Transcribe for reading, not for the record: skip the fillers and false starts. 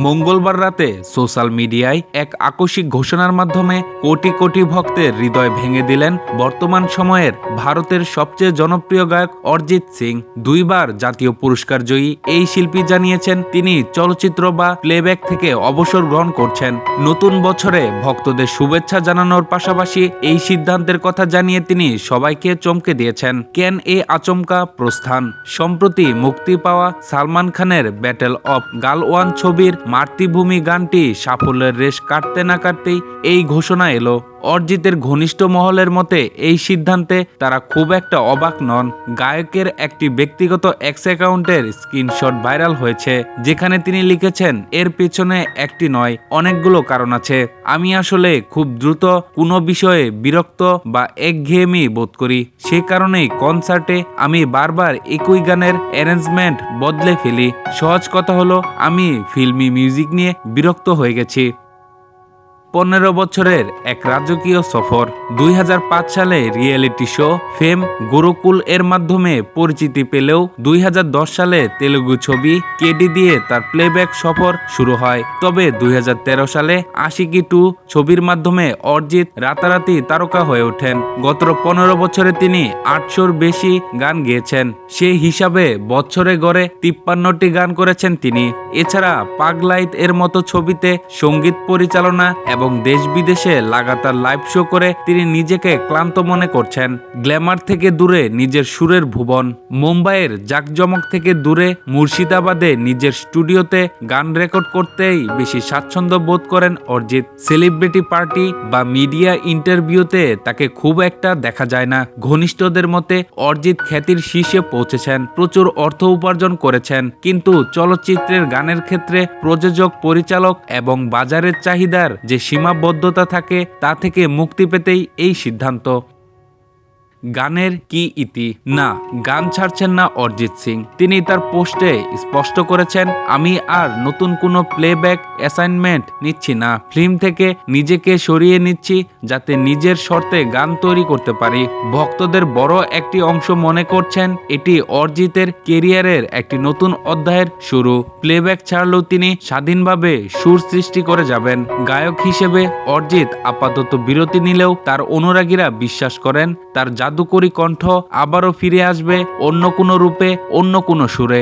মঙ্গলবার রাতে সোশ্যাল মিডিয়ায় এক আকস্মিক ঘোষণার মাধ্যমে কোটি কোটি ভক্তের হৃদয় ভেঙে দিলেন বর্তমান সময়ের ভারতের সবচেয়ে জনপ্রিয় গায়ক অরিজিৎ সিং। দুইবার জাতীয় পুরস্কার জয়ী এই শিল্পী জানিয়েছেন তিনি চলচ্চিত্র বা প্লেব্যাক থেকে অবসর গ্রহণ করছেন। নতুন বছরে ভক্তদের শুভেচ্ছা জানানোর পাশাপাশি এই সিদ্ধান্তের কথা জানিয়ে তিনি সবাইকে চমকে দিয়েছেন। কেন এই আচমকা প্রস্থান? সম্প্রতি মুক্তি পাওয়া সালমান খানের ব্যাটেল অফ গালওয়ান ছবির মাতৃভূমি গানটি সাফল্যের রেশ কাটতে না কাটতেই এই ঘোষণা এলো। অরিজিতের ঘনিষ্ঠ মহলের মতে এই সিদ্ধান্তে তারা খুব একটা অবাক নন। গায়কের একটি ব্যক্তিগত এক্স অ্যাকাউন্টের স্ক্রিনশট ভাইরাল হয়েছে, যেখানে তিনি লিখেছেন, এর পেছনে একটি নয়, অনেকগুলো কারণ আছে। আমি আসলে খুব দ্রুত কোনো বিষয়ে বিরক্ত বা একঘেয়েমি বোধ করি। সে কারণেই কনসার্টে আমি বারবার একই গানের অ্যারেঞ্জমেন্ট বদলে ফেলি। সহজ কথা হলো, আমি ফিল্মি মিউজিক নিয়ে বিরক্ত হয়ে গেছি। 15 বছরের এক রাজকীয় সফর। 2005 সালে রিয়েলিটি শো ফেম গুরুকুল এর মাধ্যমে পরিচিতি পেলেও 2010 সালে তেলুগু ছবি কেডি দিয়ে তার প্লেব্যাক সফর শুরু হয়। তবে 2013 সালে আশিকি 2 ছবির মাধ্যমে অরিজিৎ রাতারাতি তারকা হয়ে ওঠেন। গত 15 বছরে তিনি 800-র বেশি গান গেয়েছেন। সেই হিসাবে বছরে গড়ে 53টি গান করেছেন তিনি। এছাড়া পাগলাইত এর মতো ছবিতে সঙ্গীত পরিচালনা এবং দেশ বিদেশে লাগাতার লাইভ শো করে তিনি নিজেকে ক্লান্ত মনে করছেন। গ্ল্যামার থেকে দূরে নিজের সুরের ভুবন, মুম্বাইয়ের জাকজমক থেকে দূরে মুর্শিদাবাদে নিজের স্টুডিওতে গান রেকর্ড করতেই বেশি স্বাচ্ছন্দ্য বোধ করেন অরিজিৎ। সেলিব্রিটি পার্টি বা মিডিয়া ইন্টারভিউতে তাকে খুব একটা দেখা যায় না। ঘনিষ্ঠদের মতে অরিজিৎ খ্যাতির শীর্ষে পৌঁছেছেন, প্রচুর অর্থ উপার্জন করেছেন, কিন্তু চলচ্চিত্রের গানের ক্ষেত্রে প্রযোজক, পরিচালক এবং বাজারের চাহিদার যে সীমাবদ্ধতা থাকে তা থেকে মুক্তি পেতেই এই সিদ্ধান্ত। গানের কি ইতি? না, গান ছাড়ছেন না অরিজিৎ সিং। তিনি তার পোস্টে স্পষ্ট করেছেন, আমি আর নতুন কোনো প্লেব্যাক অ্যাসাইনমেন্ট নিচ্ছি না। ফিল্ম থেকে নিজেকে সরিয়ে নিচ্ছি যাতে নিজের শর্তে গান তৈরি করতে পারি। ভক্তদের বড় একটি অংশ মনে করছেন এটি অরিজিতের কেরিয়ারের একটি নতুন অধ্যায়ের শুরু। প্লেব্যাক ছাড়লেও তিনি স্বাধীনভাবে সুর সৃষ্টি করে যাবেন। গায়ক হিসেবে অরিজিৎ আপাতত বিরতি নিলেও তার অনুরাগীরা বিশ্বাস করেন তার জাদুকরী কণ্ঠ আবারও ফিরে আসবে, অন্য কোনো রূপে, অন্য কোনো সুরে।